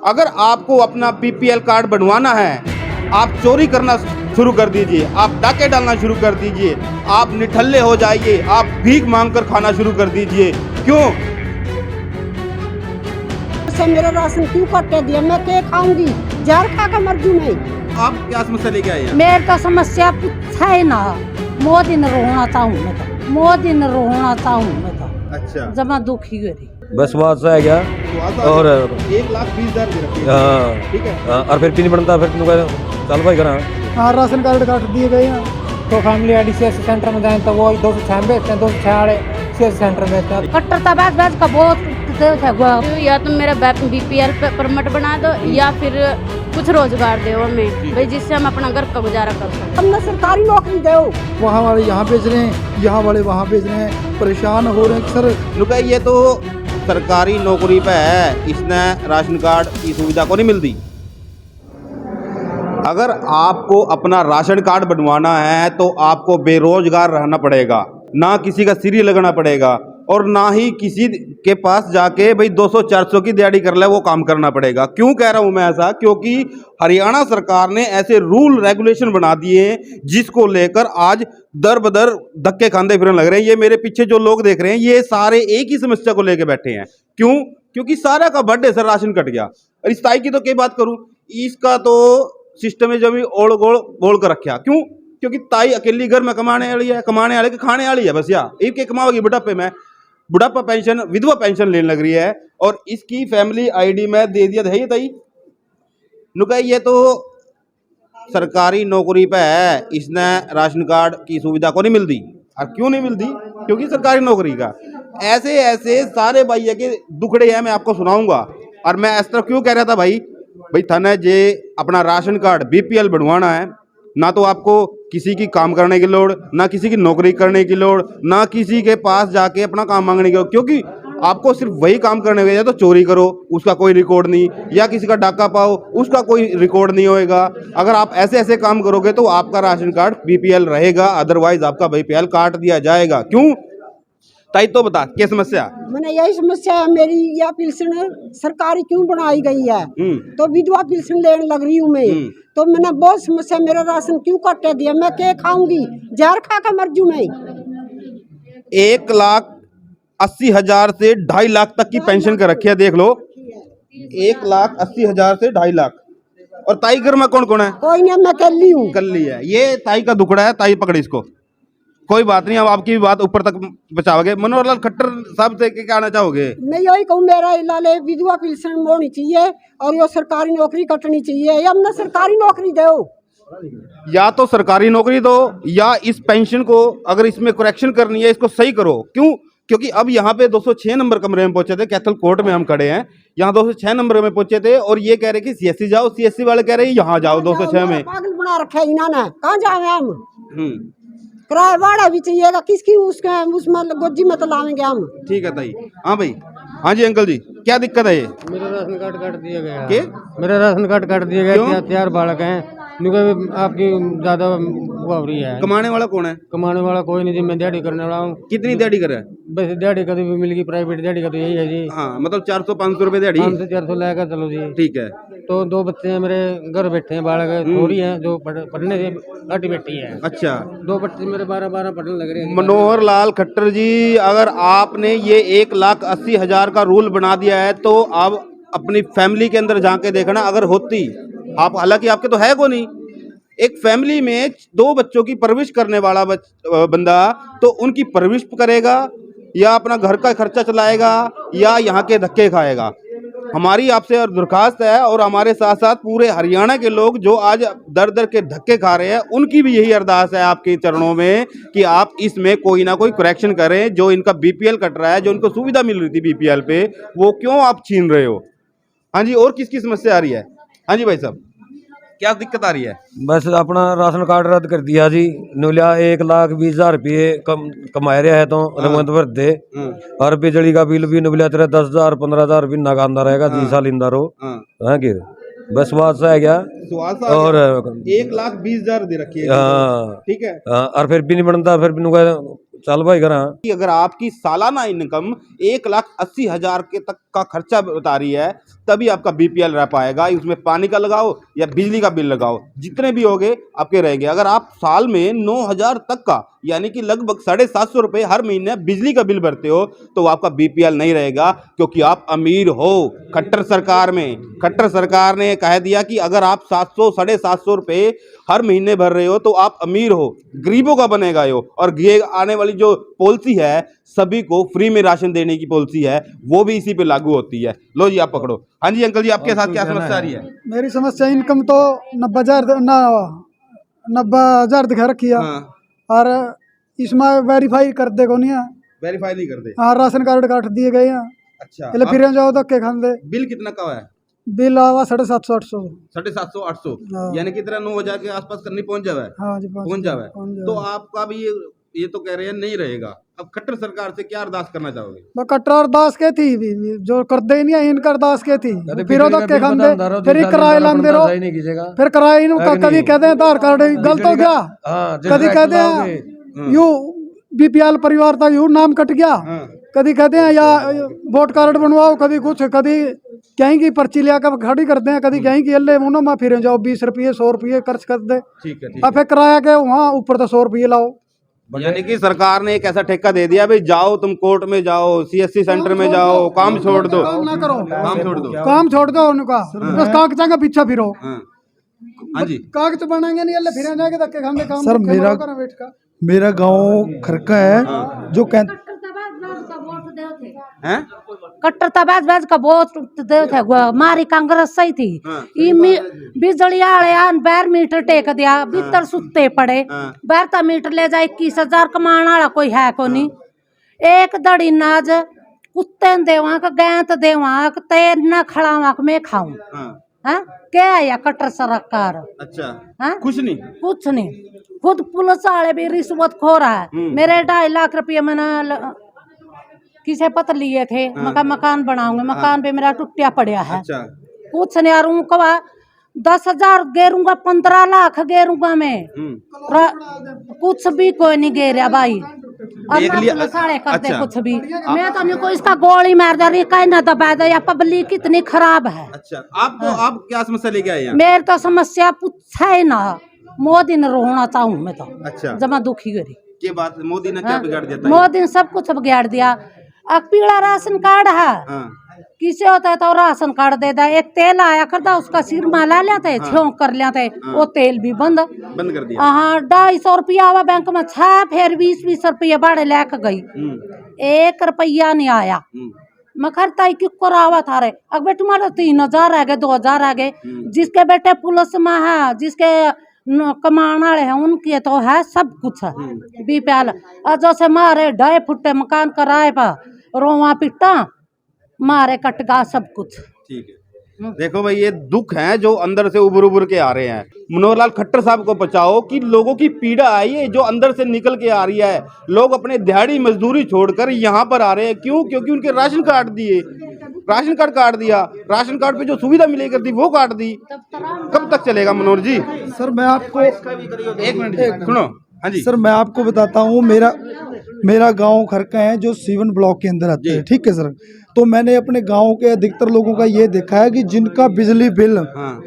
अगर आपको अपना बीपीएल कार्ड बनवाना है, आप चोरी करना शुरू कर दीजिए, आप डाके डालना शुरू कर दीजिए, आप निठल्ले हो जाइए, आप भीख मांगकर खाना शुरू कर दीजिए। क्यों? से मेरा राशन क्यों काटे दिया? मैं क्या खाऊंगी? जहर खा के मर जूं मैं। आप क्या समस्या लेके आए हैं? मेरे तो समस्या पूछा ही ना, मोदी ने रोना था हूँ मैं तो, मोदी ने रोना था हूँ मैं तो। अच्छा, जमा दुखी गई बस बात से है क्या? और 1,20,000 दे रखे हैं। हाँ ठीक है। हाँ, और फिर नहीं बनता, फिर चल भाई करा। हाँ, राशन कार्ड काट दिए गए हैं तो फैमिली आईडी सीएससी सेंटर में जाए तो वो 206 बेचते हैं, 206 सीएससी सेंटर में बेचते हैं। कट्टर तबाज बाज का बहुत या तुम मेरा बीपीएल परमिट बना दो या फिर कुछ रोजगार दो हमें भाई, जिससे हम अपना घर का गुजारा कर सकें। हमने सरकारी नौकरी दो। वहाँ वाले यहाँ बेच रहे हैं, यहाँ वाले वहाँ बेच रहे हैं, परेशान हो रहे हैं सर। लुका ये तो सरकारी नौकरी पे है, इसने राशन कार्ड की सुविधा को नहीं मिलती। अगर आपको अपना राशन कार्ड बनवाना है तो आपको बेरोजगार रहना पड़ेगा, ना किसी का सिरी लगना पड़ेगा और ना ही किसी के पास जाके भाई 200-400 की दिहाड़ी कर ले वो काम करना पड़ेगा। क्यों कह रहा हूं मैं ऐसा? क्योंकि हरियाणा सरकार ने ऐसे रूल रेगुलेशन बना दिए हैं जिसको लेकर आज दर बदर धक्के खाते फिरने लग रहे हैं। ये मेरे पीछे जो लोग देख रहे हैं ये सारे एक ही समस्या को लेकर बैठे हैं। क्यों? क्योंकि सारा का बर्थडे सर राशन कट गया। और इस ताई की तो क्या बात करूं, इसका तो सिस्टम में जब ओढ़ गोड़ बोल कर रखा। क्यों? क्योंकि ताई अकेली घर में कमाने वाली है, कमाने वाले के खाने वाली है, बस या एक कमाओगी बुढ़ापे में, बुढ़ापा पेंशन विधवा पेंशन लेने लग रही है। और इसकी फैमिली आईडी में दे दिया है ये ताई नुका, ये तो सरकारी नौकरी पे है, इसने राशन कार्ड की सुविधा को नहीं मिलती। और क्यों नहीं मिलती? क्योंकि सरकारी नौकरी का ऐसे ऐसे सारे भाई के दुखड़े हैं, मैं आपको सुनाऊंगा। और मैं इस तरह क्यों कह रहा था भाई थाने जे अपना राशन कार्ड बीपीएल बनवाना है, ना तो आपको किसी की काम करने की लोड़, ना किसी की नौकरी करने की लोड़, ना किसी के पास जाके अपना काम मांगने की लोड़। क्योंकि आपको सिर्फ वही काम करने के, या तो चोरी करो उसका कोई रिकॉर्ड नहीं, या किसी का डाका पाओ उसका कोई रिकॉर्ड नहीं होएगा। अगर आप ऐसे ऐसे काम करोगे तो आपका राशन कार्ड बीपीएल रहेगा, अदरवाइज आपका बीपीएल काट दिया जाएगा। क्यों ताई? तो बता क्या समस्या? मैंने यही समस्या है मेरी, या पेंशन सरकारी क्यों बनाई गई है? तो विधवा पेंशन लेने लग रही हूँ मैं। तो मैंने बहुत समस्या, मेरा राशन क्यों काटे दिया? मैं क्या खाऊंगी? जहर खा के मर जूं मैं। 1,80,000 से 2.5 लाख तक की पेंशन कर रखी है, देख लो। 1,80,000 से 2.5 लाख। और ताई घर में कौन कौन है? कोई नहीं, मैं कल्ली हूँ। कल्ली है। ये ताई का दुखड़ा है, ताई पकड़ी इसको। कोई बात नहीं, अब आपकी भी बात ऊपर तक पहुंचाओगे। मनोहर लाल खट्टर साहब से क्या कहना चाहोगे? मैं यही कहूँ, मेरा इलाले विधवा पेंशन होनी चाहिए और ये सरकारी नौकरी कटनी चाहिए, या हमने सरकारी नौकरी दो। या तो सरकारी नौकरी दो, या इस पेंशन को अगर इसमें करेक्शन करनी है इसको सही करो। क्यों? क्योंकि अब यहाँ पे 206 नंबर कमरे में पहुंचे थे, कैथल कोर्ट में हम खड़े हैं, यहाँ 206 नंबर में पहुंचे थे और ये कह रहे कि सीएससी जाओ, सीएससी वाले कह रहे हैं यहाँ जाओ 206 में। पागल बना रखा है इन्होंने, कहाँ जावे हम? किराया भाड़ा भी चाहिएगा, किसकी उसमें गोजी में तो लाएंगे हम। ठीक है ताई। हाँ भाई, हाँ जी अंकल जी, क्या दिक्कत है? ये मेरा राशन कार्ड काट दिया गया। के? मेरा राशन कार्ड काट दिया गया। क्यों? 4 बालक हैं, आपकी ज्यादा वो हो रही है। कमाने वाला कौन है? कमाने वाला कोई नहीं जी, मैं दिहाड़ी करने वाला हूँ। कितनी दिहाड़ी करे? बस दिहाड़ी कभी भी मिल गई, प्राइवेट दिहाड़ी का तो यही है जी। हाँ, मतलब 400-500 रुपए दिहाड़ी। 500-400 लेकर चलो जी। ठीक है। तो 2 बच्चे हैं मेरे, घर बैठे हैं, बालक छोरी हैं जो पढ़ने से हटी बैठी है। अच्छा, 2 बच्चे मेरे 12-12 पढ़ने लग रहे हैं। मनोहर लाल खट्टर जी, अगर आपने ये 1,80,000 का रूल बना दिया है तो आप अपनी फैमिली के अंदर जाके देखना, अगर होती आप, हालांकि आपके तो है को नहीं, एक फैमिली में 2 बच्चों की परवरिश करने वाला बंदा तो उनकी परवरिश करेगा या अपना घर का खर्चा चलाएगा या यहाँ के धक्के खाएगा। हमारी आपसे और दरखास्त है, और हमारे साथ साथ पूरे हरियाणा के लोग जो आज दर दर के धक्के खा रहे हैं उनकी भी यही अरदास है आपके चरणों में कि आप इसमें कोई ना कोई करेक्शन करें। जो इनका बीपीएल कट रहा है, जो इनको सुविधा मिल रही थी बीपीएल पे, वो क्यों आप छीन रहे हो? हाँ जी, और किसकी समस्या आ रही है? हाँ जी भाई साहब, क्या दिक्कत आ रही है? बस अपना राशन कार्ड रद्द कर दिया जी। नुलिया 1,20,000 रुपये कमाए रहा है तो रंगत भर दे। और बिजली का बिल भी नुलिया तेरा 10,000-15,000 रुपये नगांदा रहेगा 10 साल इंदा रो। हाँ गिर बस बात से है क्या? और 1,20,000 दे रखी है। हाँ ठीक है। और फिर भी नहीं बनता, फिर भी चल भाई करा। अगर आपकी सालाना इनकम 1,80,000 के तक का खर्चा बता रही है तभी आपका बीपीएल रह पाएगा। उसमें पानी का लगाओ या बिजली का बिल लगाओ, जितने भी होंगे आपके रहेंगे। अगर आप साल में 9,000 तक का यानी कि लगभग 750 रुपये हर महीने बिजली का बिल भरते हो तो आपका बीपीएल नहीं रहेगा, क्योंकि आप अमीर हो। खट्टर सरकार ने कह दिया कि अगर आप 700-750 रुपये हर महीने भर रहे हो तो आप अमीर हो, गरीबों का बनेगा यो। और ये आने वाली जो पॉलिसी है, सभी को फ्री में राशन देने की पॉलिसी है, वो भी इसी पे लागू होती है। लो जी आप पकड़ो। हाँ जी अंकल जी, आपके साथ क्या समस्या आ रही है? मेरी समस्या इनकम तो 90,000 दिखा रखी है। हाँ। और इसमें वेरीफाई कर दे को नहीं है। वेरीफाई नहीं करते? हाँ, राशन कार्ड काट दिए गए हैं। अच्छा, पहले फिर जाओ तो के खान दे। बिल कितना का है? बिल आवा 750-800। 750-800 हाँ। यानी कि तेरा 9,000 के आसपास करनी पहुंच जावे। हाँ जी, पहुंच जावे। पहुंच जावे। तो आपका भी ये तो कह रहे हैं नहीं रहेगा। अब खट्टर सरकार से क्या अरदास करना चाहोगे? वो कट्टर अरदास के थी जो कर दे नहीं है, इनका अरदास के थी। फिर वो के खान दे, फिर किराए लांदे रहो, फिर किराए इनका कभी कहते हैं आधार कार्ड गलत हो गया, कभी कहते हैं यू बीपीएल परिवार था यू नाम कट गया, कभी कहते हैं या वोट कार्ड बनवाओ, कभी कुछ, कभी कहीं की पर्ची लिया कर खड़ी करते हैं, कभी कहीं की अल्ले मुनो में फिर जाओ 20 रुपये 100 रुपये खर्च कर दे। ठीक है, अब फिर किराया के वहाँ ऊपर तो 100 रुपये लाओ। यानी कि सरकार ने एक ऐसा ठेका दे दिया, भाई जाओ तुम कोर्ट में जाओ, सीएससी सेंटर में जाओ, काम छोड़ दो, ना करो, काम छोड़ दो उनका, बस कागजा का पीछा फिरो। हाँ जी, कागज बनाएंगे नहीं, अल्ले फिर जाएंगे धक्के खाने काम। सर मेरा गांव खरका है जो कट्टर बाज का वोट दे थे, मारी कांग्रेस सही थी। बिजली आले आन 12 मीटर टेक दिया, भीतर सुते पड़े। 12 मीटर ले जाए 21,000 कमान वाला कोई है को नहीं। एक दड़ी नाज कुत्ते देवा का गैंत देवा तेर न खड़ावा मैं खाऊं। हाँ क्या या कट्टर सरकार? अच्छा, हाँ कुछ नहीं। खुद पुलिस वाले भी रिश्वत खो रहा है। मेरे 2.5 लाख रुपये मैंने किसे पत्र लिए थे, मकान बनाऊंगे, मकान पे मेरा टूटिया पड़ा है। अच्छा। कुछ नहीं यार, 10,000 गेरूंगा, 15 लाख गेरूंगा मैं, कुछ भी कोई नहीं गेरिया भाई। साड़े करते अच्छा। कुछ भी मैं तो नहीं कोई इसका गोली मार दे रही, कहीं ना दबा दे, या पब्लिक कितनी खराब है। अच्छा, आपको आप क्या समस्या लेके आए हैं? मेरी तो समस्या पूछा ही ना, मोदी ने रोना चाहूँ मैं तो। अच्छा, जमा दुखी गरी के बात मोदी ने क्या बिगाड़ दिया? मोदी ने सब कुछ बिगाड़ दिया। अब पीला राशन कार्ड है, किसे होता है तो राशन कार्ड दे दा। एक तेल आया करता, उसका सिर माला लेते छोंक कर लेते, वो तेल भी बंद कर दिया। हाँ, 250 रुपया आवा बैंक में छा, फिर 20-20 रुपया बाड़े लेके गई, 1 रुपया नहीं आया। मैं खरता ही क्यों करावा था रे, अब बेटे तुम्हारा 3,000 आ गए, 2,000 आ गए। जिसके बेटे पुलिस में है, जिसके कमान वाले हैं, उनके तो है सब कुछ है बीपीएल। जैसे मारे 2.5 फुटे मकान कराए पा रोवा पिट्टा मारे कटगा सब कुछ। ठीक है, देखो भाई ये दुख है जो अंदर से उभर के आ रहे हैं। मनोहर लाल खट्टर साहब को बचाओ कि लोगों की पीड़ा है ये जो अंदर से निकल के आ रही है। लोग अपने दिहाड़ी मजदूरी छोड़कर यहाँ पर आ रहे हैं, क्यों? क्योंकि उनके राशन कार्ड दिए, राशन कार्ड काट दिया, राशन कार्ड पे जो सुविधा मिलेगी करती वो काट दी। कब तक चलेगा मनोहर जी? सर मैं आपको 1 मिनट सुनो। हाँ जी सर, मैं आपको बताता हूँ, मेरा गांव खरका है जो सीवन ब्लॉक के अंदर आता है। ठीक है सर, तो मैंने अपने गांव के अधिकतर लोगों का ये देखा है कि जिनका बिजली बिल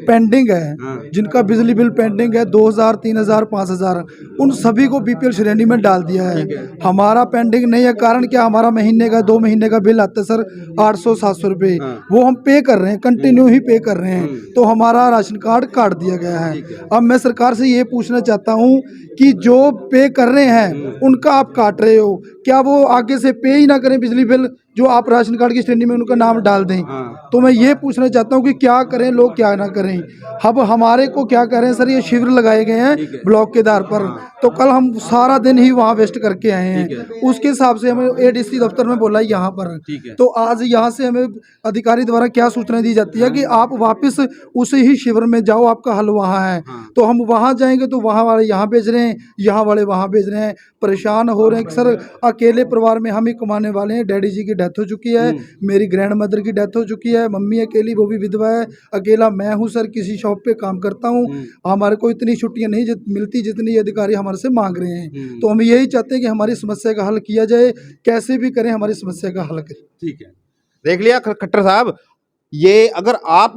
पेंडिंग है, जिनका बिजली बिल पेंडिंग है 2,000, 3,000, 5,000, उन सभी को बीपीएल श्रेणी में डाल दिया है। हमारा पेंडिंग नहीं है, कारण क्या, हमारा महीने का 2 महीने का बिल आता है सर 800-700 रुपये, वो हम पे कर रहे हैं, कंटिन्यू ही पे कर रहे हैं, तो हमारा राशन कार्ड काट दिया गया है। अब मैं सरकार से ये पूछना चाहता हूँ कि जो पे कर रहे हैं उनका आप काट रहे हो, क्या वो आगे से पे ही ना करें बिजली बिल, जो आप राशन कार्ड की श्रेणी में उनका नाम डाल दें? तो मैं ये पूछना चाहता हूँ कि क्या करें लोग, क्या ना करें। अब हमारे को क्या करें सर, ये शिविर लगाए गए हैं ब्लॉक के आधार पर, तो कल हम सारा दिन ही वहाँ वेस्ट करके आए हैं। उसके हिसाब से हमें एडीसी दफ्तर में बोला यहाँ पर, तो आज यहाँ से हमें अधिकारी द्वारा क्या सूचना दी जाती है कि आप वापस उसी ही शिविर में जाओ, आपका हल वहाँ है। तो हम वहाँ जाएंगे तो वहाँ वाले यहाँ भेज रहे हैं, यहाँ वाले वहाँ भेज रहे हैं, परेशान हो रहे हैं सर। अकेले परिवार में हम ही कमाने वाले हैं, डैडी जी की डेथ हो चुकी है, मेरी ग्रैंड मदर की डेथ हो चुकी है, मम्मी अकेली, वो भी विधवा है, अकेला मैं हूँ सर, किसी शॉप पे काम करता हूँ। हमारे को इतनी छुट्टियाँ नहीं मिलती जितनी अधिकारी हमारे से मांग रहे हैं। तो हम यही चाहते हैं कि हमारी समस्या का हल किया जाए, कैसे भी करें हमारी समस्या का हल करें। ठीक है, देख लिया खट्टर साहब, ये अगर आप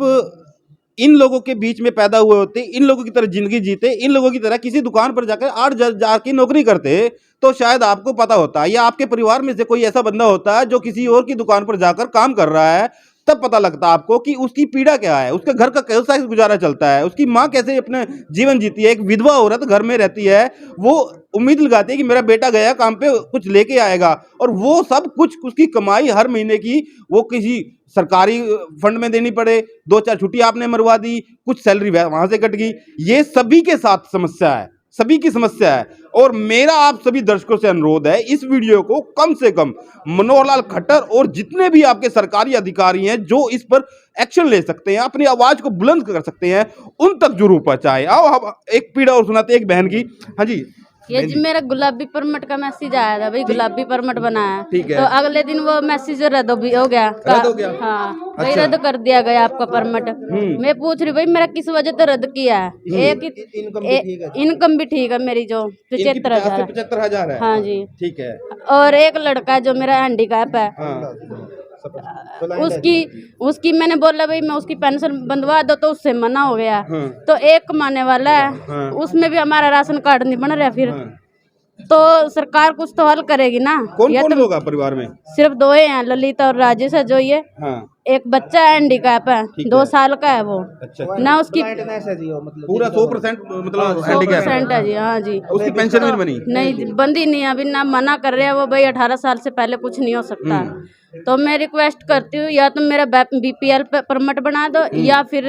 इन लोगों के बीच में पैदा हुए होते, इन लोगों की तरह जिंदगी जीते, इन लोगों की तरह किसी दुकान पर जाकर 8 हजार की नौकरी करते, तो शायद आपको पता होता, या आपके परिवार में से कोई ऐसा बंदा होता है जो किसी और की दुकान पर जाकर काम कर रहा है, तब पता लगता आपको कि उसकी पीड़ा क्या है, उसके घर का कैसा गुजारा चलता है, उसकी माँ कैसे अपने जीवन जीती है। एक विधवा औरत घर में रहती है, वो उम्मीद लगाती है कि मेरा बेटा गया काम पे कुछ लेके आएगा, और वो सब कुछ उसकी कमाई हर महीने की वो किसी सरकारी फंड में देनी पड़े, 2-4 छुट्टी आपने मरवा दी, कुछ सैलरी वहां से कट गई। ये सभी के साथ समस्या है, सभी की समस्या है। और मेरा आप सभी दर्शकों से अनुरोध है, इस वीडियो को कम से कम मनोहर लाल खट्टर और जितने भी आपके सरकारी अधिकारी हैं जो इस पर एक्शन ले सकते हैं, अपनी आवाज को बुलंद कर सकते हैं, उन तक जरूर पहुंचाए। आओ हम एक पीड़ा और सुनाते हैं एक बहन की। हाँ जी, ये जी मेरा गुलाबी परमिट का मैसेज आया था भाई, गुलाबी परमिट बनाया, ठीक है। तो अगले दिन वो मैसेज रद्द हो गया। रद्द हो गया? हाँ भाई, रद्द कर दिया गया आपका परमिट। मैं पूछ रही भाई मेरा किस वजह से रद्द किया है? इनकम भी ठीक है मेरी, जो 75,000 है। हाँ जी, ठीक है। और एक लड़का है जो मेरा हैंडीकैप है, उसकी मैंने बोला भाई मैं उसकी पेंशन बंधवा दो, तो उससे मना हो गया। तो एक कमाने वाला है, उसमें भी हमारा राशन कार्ड नहीं बन रहा। फिर तो सरकार कुछ तो हल करेगी ना। कौन होगा परिवार में? सिर्फ 2 हैं, ललिता और राजेश है जो ये। एक बच्चा हैंडीकैप है, 2 साल का है वो। अच्छा। ना उसकी पूरा 100% मतलब हैंडीकैप 100% है जी। हाँ जी, उसकी पेंशन भी बनी नहीं, बंदी नहीं अभी ना, मना कर रहे हैं वो भाई 18 साल से पहले कुछ नहीं हो सकता। तो मैं रिक्वेस्ट करती हूँ, या तो मेरा BPL परमिट बना दो, या फिर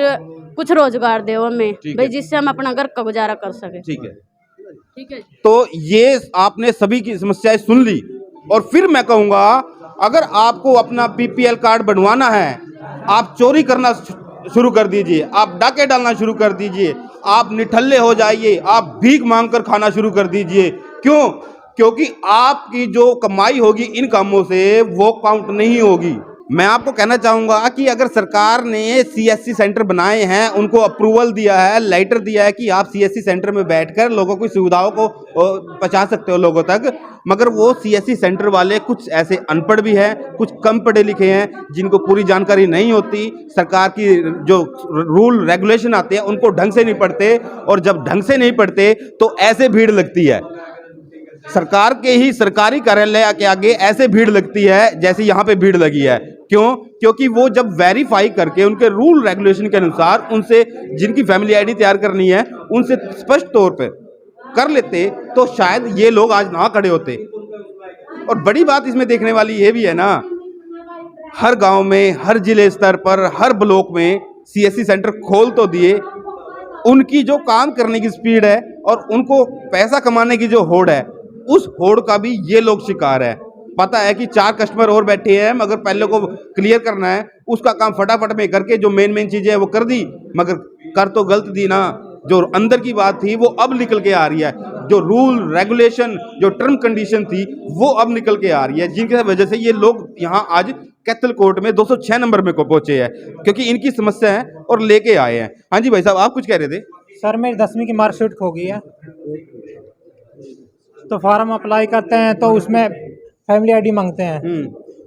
कुछ रोजगार दो हमें भाई, जिससे हम अपना घर का गुजारा कर सके। ठीक है, ठीक है। तो ये आपने सभी की समस्याएं सुन ली, और फिर मैं कहूंगा अगर आपको अपना BPL कार्ड बनवाना है, आप चोरी करना शुरू कर दीजिए, आप डाके डालना शुरू कर दीजिए, आप निठल्ले हो जाइए, आप भीख मांगकर खाना शुरू कर दीजिए। क्यों? क्योंकि आपकी जो कमाई होगी इन कामों से वो काउंट नहीं होगी। मैं आपको कहना चाहूंगा कि अगर सरकार ने CSC सेंटर बनाए हैं, उनको अप्रूवल दिया है, लेटर दिया है कि आप CSC सेंटर में बैठकर लोगों की सुविधाओं को पहुंचा सकते हो लोगों तक, मगर वो CSC सेंटर वाले कुछ ऐसे अनपढ़ भी हैं, कुछ कम पढ़े लिखे हैं, जिनको पूरी जानकारी नहीं होती, सरकार की जो रूल रेगुलेशन आते हैं उनको ढंग से नहीं पढ़ते, और जब ढंग से नहीं पढ़ते तो ऐसे भीड़ लगती है। सरकार के ही सरकारी कार्यालय के आगे ऐसे भीड़ लगती है जैसे यहाँ पे भीड़ लगी है। क्यों? क्योंकि वो जब वेरीफाई करके उनके रूल रेगुलेशन के अनुसार उनसे जिनकी फैमिली आईडी तैयार करनी है उनसे स्पष्ट तौर पे कर लेते, तो शायद ये लोग आज ना खड़े होते। और बड़ी बात इसमें देखने वाली ये भी है ना, हर गांव में, हर जिले स्तर पर, हर ब्लॉक में CSC सेंटर खोल तो दिए, उनकी जो काम करने की स्पीड है और उनको पैसा कमाने की जो होड़ है, उस होड़ का भी ये लोग शिकार है। पता है कि 4 कस्टमर और बैठे हैं, मगर पहले को क्लियर करना है, उसका काम फटाफट में करके जो मेन चीजें है वो कर दी, मगर कर तो गलत दी ना। जो अंदर की बात थी वो अब निकल के आ रही है, जो रूल रेगुलेशन, जो टर्म कंडीशन थी वो अब निकल के आ रही है, जिनकी वजह से ये लोग यहाँ आज कैथल कोर्ट में 206 नंबर में को पहुंचे हैं, क्योंकि इनकी समस्या है और लेके आए हैं। हाँ जी भाई साहब, आप कुछ कह रहे थे? सर मेरी 10वीं की मार्कशीट खो गई है, तो फॉर्म अप्लाई करते हैं तो उसमें फैमिली आईडी मांगते हैं,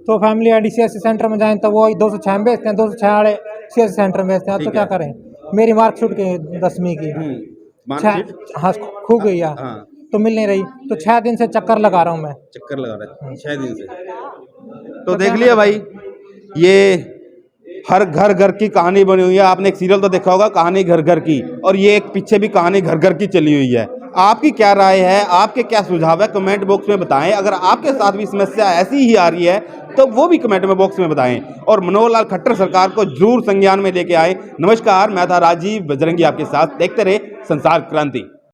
तो फैमिली आईडी CSC सेंटर में जाएं तो वो 206 भेजते हैं, 206 वाले CSC सेंटर में भेजते हैं। तो क्या करें, मेरी मार्कशीट के 10वीं की हाँ खो गई है, तो मिल नहीं रही, तो 6 दिन से चक्कर लगा रहा हूँ मैं। चक्कर लगा रहा है 6 दिन से। तो देख लिया भाई, ये हर घर घर की कहानी बनी हुई है। आपने एक सीरियल तो देखा होगा, कहानी घर घर की, और ये एक पीछे भी कहानी घर घर की चली हुई है। आपकी क्या राय है, आपके क्या सुझाव है, कमेंट बॉक्स में बताएं। अगर आपके साथ भी समस्या ऐसी ही आ रही है तो वो भी कमेंट में बॉक्स में बताएं, और मनोहर लाल खट्टर सरकार को जरूर संज्ञान में लेके आए। नमस्कार, मैं था राजीव बजरंगी आपके साथ। देखते रहे संसार क्रांति।